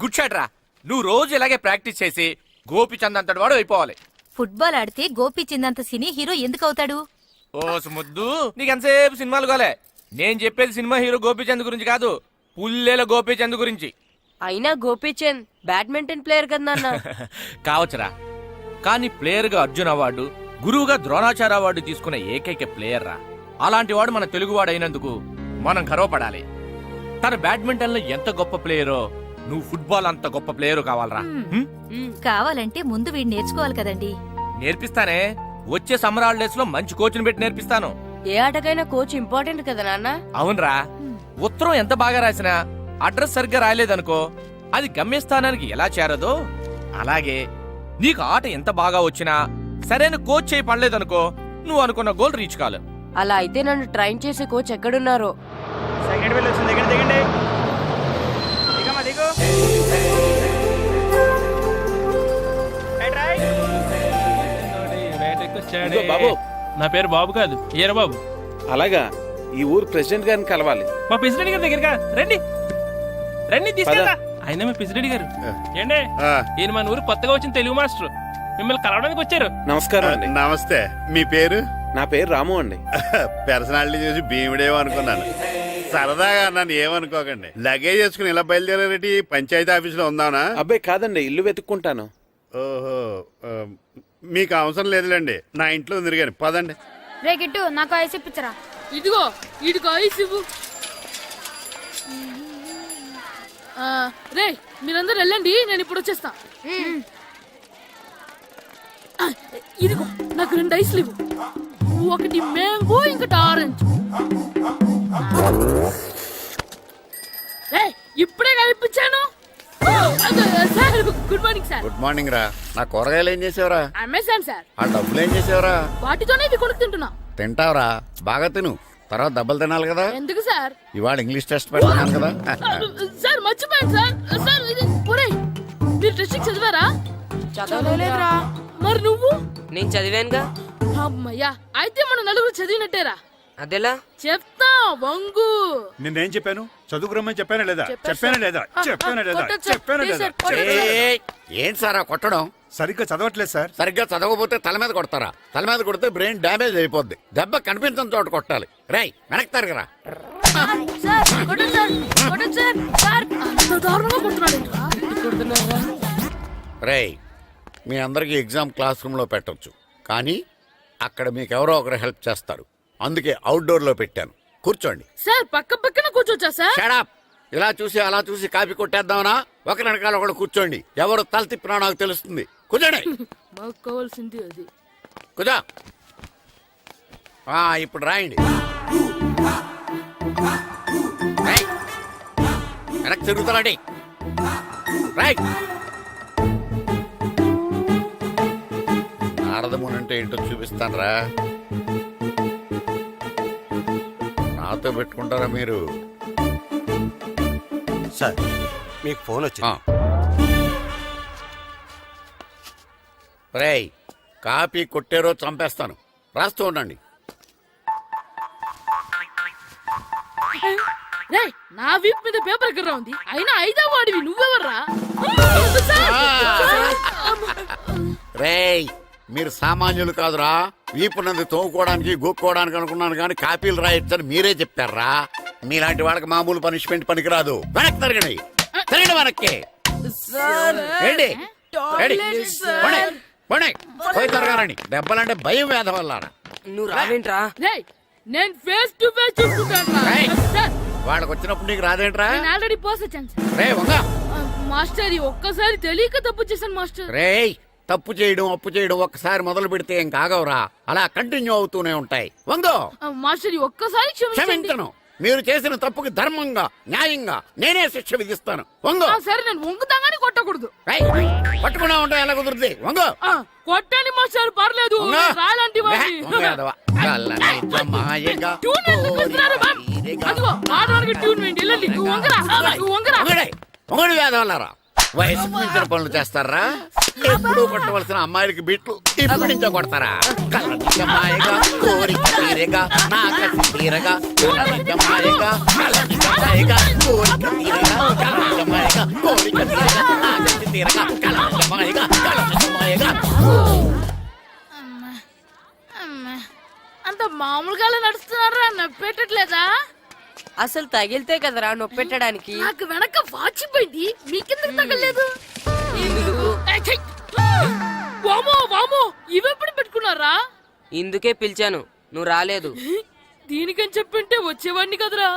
Good shot రా. నువ్వు రోజు ఇలాగే ప్రాక్టీస్ చేసి గోపిచంద్ అంతటి వాడు అయిపోవాలి. ఫుట్బాల్ ఆడితే గోపీచంద్ సినీ హీరో ఎందుకు అవుతాడు? ఓ ముద్దు, నీకెంతసేపు సినిమాలు కాలే. నేను చెప్పేది సినిమా హీరో గోపీచంద్ గురించి కాదు, పుల్లేల గోపీచంద్ గురించి. అయినా గోపీచంద్ బ్యాడ్మింటన్ ప్లేయర్ కదా నాన్న. కావచ్చురా, కానీ ప్లేయర్ గా అర్జున్ అవార్డు, గురువుగా ద్రోణాచార్య అవార్డు తీసుకున్న ఏకైక ప్లేయర్ రా. అలాంటి వాడు మన తెలుగువాడు అయినందుకు మనం గర్వపడాలి. తన బ్యాడ్మింటన్ లో ఎంత గొప్ప ప్లేయరో నువ్వు ఫుట్బాల్ అంత గొప్ప ప్లేయరు కావాలరా. కావాలంటే ముందు వీడు నేర్చుకోవాలి కదండి. నేర్పిస్తానే, వచ్చే సమ్మర్ హాలిడేస్ లో మంచి కోచ్ని పెట్టి నేర్పిస్తాను. ఏ ఆటకైనా కోచ్ ఇంపార్టెంట్ కదా నాన్న. అవునరా, ఉత్తరం ఎంత బాగా రాసినా అడ్రస్ సరిగ్గా రాయలేదనుకో అది గమ్యస్థానానికి ఎలా చేరదో అలాగే నీకు ఆట ఎంత బాగా వచ్చినా సరైన కోచ్ చేయి పడలేదనుకో నువ్వు అనుకున్న గోల్ రీచ్ కాదు. అలా అయితే నన్ను ట్రైన్ చేసే కోచ్ ఎక్కడున్నారో. సెకండ్ బిల్ వచ్చింది, దిగండి దిగండి. దిగమ్మా దిగు. ఇదిగో బాబు, నా పేరు బాబు కాదు, ఈర బాబు. అలాగా, ఈ ఊరు ప్రెసిడెంట్ గారిని కలవాలి. మా ప్రెసిడెంట్ గారి దగ్గరగా రండి రండి తీసుకెళ్తా. ఆయన మా ప్రెసిడెంట్ గారు ఏండే, ఈయన మన ఊరు కొత్తగా వచ్చిన తెలుగు మాస్టర్, మిమ్మల్ని కలవడానికి వచ్చారు. నమస్కారం అండి. నమస్తే. మీ పేరు? నా పేరు రాము అండి. పర్సనాలిటీ చూసి భీముడేమో అనుకున్నాను. సరదాగా నన్ను ఏమనుకోకండి. లగేజ్ వేసుకుని ఇలా బయలుదేరేటి పంచాయతీ ఆఫీసులో ఉందానా? అబ్బాయి కాదండి, ఇల్లు వెతుక్కుంటాను. ఓహో, మీకు అవసరం లేదులేండి, నా ఇంట్లో ఉంది కానీ పదండి. రే గిట్టు, నాకు ఐస్ ఇప్పించరా. ఇదిగో ఇదిగో ఐస్ ఇవ్వు. రే మీరందరూ వెళ్ళండి, నేను ఇప్పుడు వచ్చేస్తా. ఇదిగో నాకు 2 ఐస్లు ఇవ్వు. ఒకటి మ్యాంగో, ఇంకటి ఆరెంజ్. ఇప్పుడే కనిపించాను. Sir good morning sir. Good morning రా. నా కూరగాయలు ఏం చేసేవరా? Amazon sir. ఆ డబ్బులు ఏం చేసేవరా? వాటితోనే ఇది కొనుక్కు తింటున్నా. తింటావరా? బాగా తిను, తర్వాత దెబ్బలు తినాలి కదా. ఎందుకు సార్? ఇవాళ ఇంగ్లీష్ టెస్ట్ పెడతాను కదా. సార్ మర్చిపోయాను సార్. సార్ ఇది ఒరేయ్, మీరు టెస్టింగ్ చదివారా? చదవలేదురా. మరి నువ్వు? నేను చదివానుగా. అమ్మయ్యా, అయితే మనం నలుగురు చదివినట్టేరా. అదెలా? చెప్తా వంగు. నిన్నేం చెప్పాను? చదువుకురమ్మని చెప్పానా లేదా? చెప్పానా లేదా? ఏంటి సార్ కొట్టడం? సరిగ్గా చదవట్లేదు సార్. సరిగ్గా చదవకపోతే తల మీద కొడతారా? తల మీద కొడితే బ్రెయిన్ డ్యామేజ్ అయిపోద్ది. దెబ్బ కనిపించని చోట కొట్టాలి. రై వెనక్కి తరగరా. రై, మీ అందరికి ఎగ్జామ్ క్లాస్ రూమ్ లో పెట్టొచ్చు, కానీ అక్కడ మీకు ఎవరో ఒకరు హెల్ప్ చేస్తారు. అందుకే అవుట్డోర్ లో పెట్టాను. కూర్చోండి. సార్ పక్క పక్కన కూర్చోచ్చా సార్? Shut up. ఇలా చూసి అలా చూసి కాపీ కొట్టేద్దామనా? ఒకరి వెనకాల ఒకడు కూర్చోండి. ఎవరు తల తిప్పినా నాకు తెలుస్తుంది. కూర్చోండి. మాకు కావాల్సింది అది. కూర్చో. ఇప్పుడు రాయండి. వెనక్కి తిరుగుతారండి. రాయ్. నారదమునంటే ఏంటో చూపిస్తాను రా. నాతో పెట్టుకుంటారా మీరు? సార్ మీకు ఫోన్ వచ్చింది. రేయ్, కాపీ కొట్టారో చంపేస్తాను. రాస్తూ ఉండండి. నా వీప్ మీద పేపర్ ఎక్కడ ఉంది? అయినా 5వ వాడివి నువ్వెవర్రా? రేయ్, మీరు సామాన్యులు కాదురా. వీపున్నది తోముకోవడానికి గోక్కోవడానికి అనుకున్నాను, కానీ కాపీలు రాయొచ్చని మీరే చెప్పారా. మీలాంటి వాళ్ళకి మామూలు పనిష్మెంట్ పనికిరాదు. వెనక్కి తిరగండి. తిరగండి వెనక్కి. పోయి తిరగారండి. దెబ్బలంటే భయం వేద వల్ల. నువ్వు రావేంట్రా? నేను ఫేస్ టు ఫేస్ చూసుకుంటాను. వాళ్ళకి వచ్చినప్పుడు నీకు రాదేంట్రా? ఆల్రెడీ పోస్ వచ్చాను రే వంగ. మాస్టర్ ఒక్కసారి తెలియక తప్పు చేశాను మాస్టర్. రేయ్, తప్పు చేయడం అప్పు చేయడం ఒక్కసారి మొదలు పెడితే ఏం కాగవరా. అలా కంటిన్యూ అవుతూనే ఉంటాయి. వందో. మాస్టర్ ఒక్కసారి క్షమించను. మీరు చేసిన తప్పుకి ధర్మంగా న్యాయంగా నేనే శిక్ష విధిస్తాను. వంగో. సరే, నేను వంగుతాగాని కొట్టకూడదు. పట్టుకున్నా ఉంటా ఎలా కుదురుతుంది? వంగో. కొట్టండి మాస్టర్, పర్లేదు. రాలాంటి వంగడి వేదవల్లారా. వయసు మించిన పనులు చేస్తారా? ఎప్పుడు కొట్టవలసిన అమ్మాయిలకి బిట్లు ఇప్పుడు నుంచో కొడతారా? కళ్ళనిజమాయగా కోరిక తీరగా నాకసి తీరగా కళ్ళనిజమాయగా కళ్ళనిజమాయగా కోరిక తీరగా కళ్ళనిజమాయగా కోరిక తీరగా నాకసి తీరగా కళ్ళనిజమాయగా కళ్ళనిజమాయగా. అంత మామూలుగా నడుస్తున్నారా? నొప్పెట్టట్లేదా? అసలు తగిలితే కదరా నొప్పెట్టడానికి. నాకు వెనక వాచిపోయింది, మీకెందుకు తగలేదు? వామో వామో, ఇవెప్పుడు పెట్టుకున్నారా? ఇందుకే పిలిచాను, నువ్వు రాలేదు. దీనికని చెప్పింటే వచ్చేవాడిని కదరా.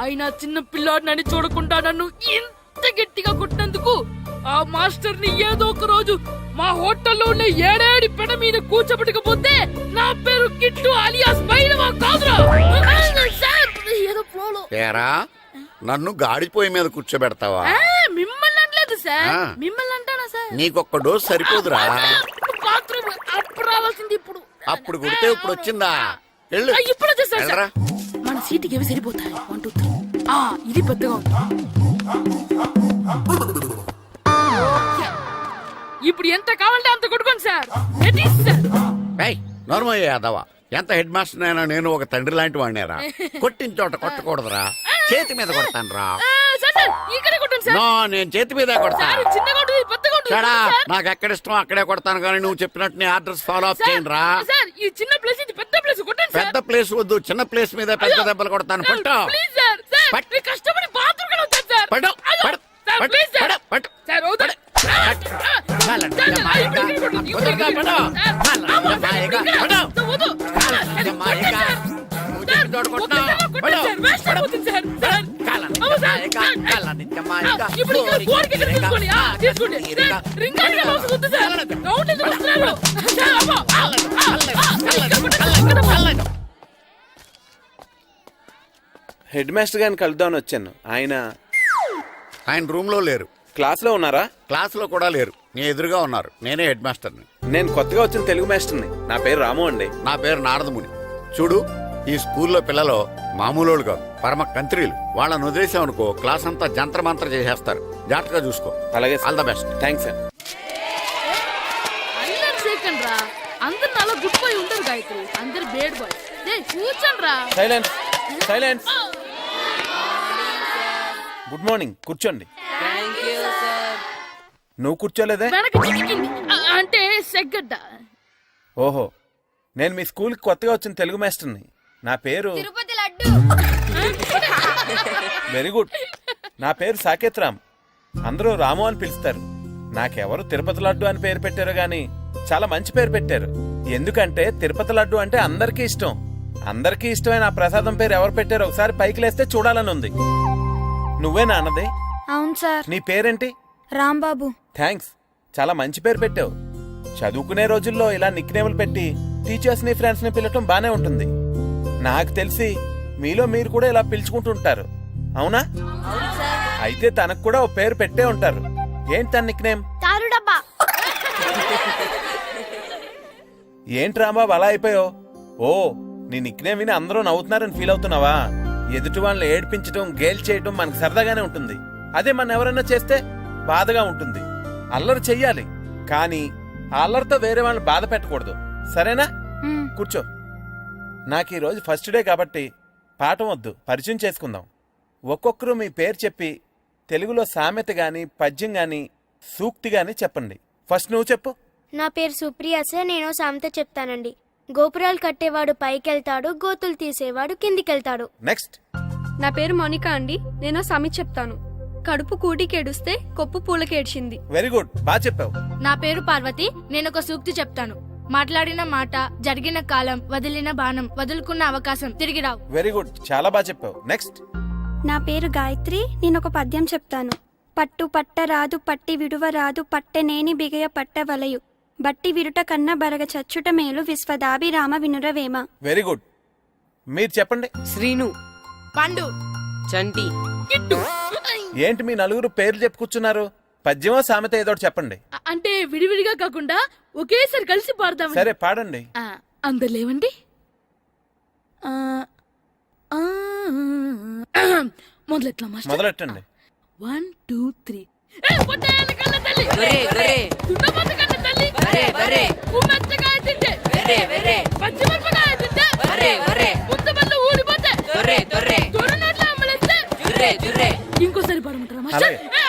అయినా చిన్న పిల్లాడినని చూడకుండా నన్ను ఇంత గట్టిగా కొట్టినందుకు ఆ మాస్టర్ ని ఏదో ఒక రోజు మా హోటల్లో ఉన్న ఏడేడి పెడ మీద కూర్చోబెట్టకపోతే నా పేరు కిట్టు అలియాస్ బైరవా కాదురా. సార్, ఏదో ఫ్లోలో. ఏరా, నన్ను గాడిపోయి మీద కూర్చోబెడతావా? మిమ్మల్ని అనలేదు సార్, ఆ. మిమ్మల్ని అంటానా సార్? నీకొక్క డోస్ సరిపోదురా? బాత్రూమ్ అప్పుడు రావాల్సింది ఇప్పుడు. అప్పుడు కొడితే ఇప్పుడు వచ్చిందా? వెళ్ళు. ఇప్పుడు వచ్చేసారు సార్. వెళ్ళరా. మన సీటుకి ఏవి సరిపోతాయి? 1 2 3. ఇది పెద్దగా ఉంది. ఇప్పుడు ఎంత కావాలంటే అంత కొట్టుకోండి సార్. Ready sir. ఏయ్, నోర్మయ్య యాదవ, ఎంత హెడ్ మాస్టర్ అయినా నేను ఒక తండ్రి లాంటి వాడినేరా. కొట్టిన చోట కొట్టకూడదురా, చేతి మీద కొడతాను రా. సార్ సార్, ఇక్కడే కొట్టండి సార్. నో, నేను చేతి మీదే కొడతా. సార్, చిన్నగా ఉంటుంది, పెద్దగా ఉంటుంది. చడా, సార్. నాకు ఎక్కడ ఇష్టం అక్కడే కొడతాను, కానీ నువ్వు చెప్పినట్టు నీ ఆర్డర్స్ ఫాలో అప్ సార్, చేయండి రా. సార్, ఈ చిన్న ప్లేస్ ఇది పెద్ద ప్లేస్, కొట్టండి సార్. పెద్ద ప్లేస్ వద్దు, చిన్న ప్లేస్ మీద పెద్ద దెబ్బలు కొడతాను. సార్, పట్టు ప్లీజ్ సార్. సార్, పట్టు. మీరు కష్టపడి బాత్రూమ్ కూడా వచ్చారు సార్. పట్టు, అయ్యో, పట్టు, సార్, పట్టు, ప్లీజ్ సార్. పట్టు, పట్టు. సార్, వద్దు. పట్టు. సార్, సార్, మాయగా, ఇప్పుడు ఇక్కడ కొట్టండి, ఇప్పుడు వదలగా, ఇక్కడ పట్టు. కొట్టండి. సార్, అమ్మో, సార్, మాయగా, ఇప్పుడు ఇక్కడ పట్టు. కొట్టండి. వద్దు. సార్, మాయగా, కొట్టండి సార్. నువ్వు సార్, చెప్పిన చోట ఒక్క కొట్టు. దెబ్బ కొట్టండి పట్టు. సార్, వేస్ట్ అయిపోతుంది సార్. సార్, అమ్మో సార్, ఇప్పుడు ఇక్కడ గోడకి ఇక్కడ తీసుకోండి. తీసుకోండి. సార్, రింగ్ ఆడిగా అవసరం వద్దు సార్. రౌండ్ ఎందుకు వస్తున్నారు? సార్, అమ్మో. ఇక్కడ కొట్టండి, ఇక్కడ కొట్టండి. హెడ్ మాస్టర్ గారిని కలుద్దామని వచ్చాను. ఆయన రూమ్ లో లేరు, క్లాస్లో ఉన్నారా? క్లాస్ లో కూడా లేరు, నీ ఎదురుగా ఉన్నారు. నేనే హెడ్ మాస్టర్ని. నేను కొత్తగా వచ్చిన తెలుగు మాస్టర్ని. నా పేరు రాము అండి. నా పేరు నారదముని. చూడు, ఈ స్కూల్లో పిల్లలు మామూలు కాదు, పరమ కంత్రీలు. వాళ్ళని వదిలేసామనుకో క్లాస్ అంతా జంత్ర మంత్ర చేసేస్తారు. జాగ్రత్తగా చూసుకో. అలాగే all the best. Thanks sir. అందరు సేకండి రా. అందరు అలా గుడ్ బాయ్ ఉండరు గాయత్రి, అందరు బేడ్ బాయ్. కూర్చోండి రా. Silence, silence. గుడ్ మార్నింగ్, కూర్చోండి. Thank you sir. నువ్వు కూర్చోలేదే? వెనక చిక్కింది, అంటే సెగ్గడ్డ. ఓహో, నేను మీ స్కూల్కి కొత్తగా వచ్చిన తెలుగు మాస్టర్ని. నా పేరు తిరుపతి లడ్డు. Very good. నా పేరు సాకేత్ రామ్. అందరూ రాము అని పిలుస్తారు. నాకెవరు తిరుపతి లడ్డు అని పేరు పెట్టారో గాని చాలా మంచి పేరు పెట్టారు. ఎందుకంటే తిరుపతి లడ్డు అంటే అందరికీ ఇష్టం. అందరికీ ఇష్టమైన ఆ ప్రసాదం పేరు ఎవరు పెట్టారో ఒకసారి పైకి లేస్తే చూడాలని ఉంది. నువ్వేనా అన్నది? అవును సార్. నీ పేరేంటి? రాంబాబు. థ్యాంక్స్, చాలా మంచి పేరు పెట్టావు. చదువుకునే రోజుల్లో ఇలా నిక్నేములు పెట్టి టీచర్స్ ని ఫ్రెండ్స్ ని పిలవటం బానే ఉంటుంది. నాకు తెలిసి మీలో మీరు కూడా ఇలా పిలుచుకుంటుంటారు, అవునా? అయితే తనకు కూడా ఓ పేరు పెట్టే ఉంటారు. ఏంటి తన నిక్నేమ్? తారు డబ్బా. ఏంటి రాంబాబు అలా అయిపోయావు? ఓ, నీ నిక్నేమ్ విని అందరూ నవ్వుతున్నారని ఫీల్ అవుతున్నావా? ఎదుటి వాళ్ళని ఏడ్పించడం, గేల్ చేయడం మనకు సరదాగానే ఉంటుంది. అదే మన ఎవరన్నా చేస్తే బాధగా ఉంటుంది. అల్లరి చెయ్యాలి, కానీ ఆ అల్లరితో వేరే వాళ్ళని బాధ పెట్టకూడదు, సరేనా? కూర్చో. నాకు ఈరోజు ఫస్ట్ డే కాబట్టి పాఠం వద్దు, పరిచయం చేసుకుందాం. ఒక్కొక్కరు మీ పేరు చెప్పి తెలుగులో సామెత గాని, పద్యం గాని, సూక్తి గాని చెప్పండి. ఫస్ట్ నువ్వు చెప్పు. నా పేరు సుప్రియ సార్. నేను సామెత చెప్తానండి. గోపురాలు కట్టేవాడు పైకెళ్తాడు, గోతులు తీసేవాడు కిందికెళ్తాడు. నెక్స్ట్. నా పేరు మోనికా అండి. నేను సామెత చెప్తాను. కడుపు కూటికేడుస్తే కొప్పు పూలకేడ్చింది. వెరీ గుడ్, బాగా చెప్పావు. నా పేరు పార్వతి. నేను ఒక సూక్తి చెప్తాను. మాట్లాడిన మాట, జరిగిన కాలం, వదిలిన బాణం, వదులుకున్న అవకాశం తిరిగి రావు. వెరీ గుడ్, చాలా బాగా చెప్పావు. నెక్స్ట్. నా పేరు గాయత్రి. నేను ఒక పద్యం చెప్తాను. పట్టు పట్టరాదు, పట్టి విడువరాదు, పట్టెనేని బిగయ పట్టవలయు, బట్టి విరుట కన్నా బరగ చచ్చుట మేలు, విశ్వదాభిరామ వినురవేమ. వెరీ గుడ్, మీరు చెప్పండి. శ్రీను. పండు. చంటి. కిట్టు. ఏంటి మీ నలుగురు పేర్లు చెప్పుకూర్చున్నారు? పద్యమో సామెత ఏదో ఒకటి చెప్పండి. అంటే విడివిడిగా కాకుండా ఒకేసారి కలిసి పాడతాం. సరే, పాడండి. అందరు లేవండి. మొదలెట్లా మాస్టర్? మొదలెట్టండి. 1 2 3. ఏ పొట్టేళ్ళ కళ్ళ తల్లి వెర్రే, వెర్రే. దున్నపోతు కళ్ళ తల్లి వెర్రే, వెర్రే. ఉమ్మెచ్చకాయ తింటే వెర్రే, వెర్రే. పచ్చిమిరపకాయ తింటే వెర్రే, వెర్రే. ముద్దబళ్ళు ఊడిపోతే దొర్రే, దొర్రే. దొర నోట్లో అమ్మలేస్తే జుర్రే, జుర్రే. ఇంకోసారి పడమంటారా మాస్టర్ అలాగే.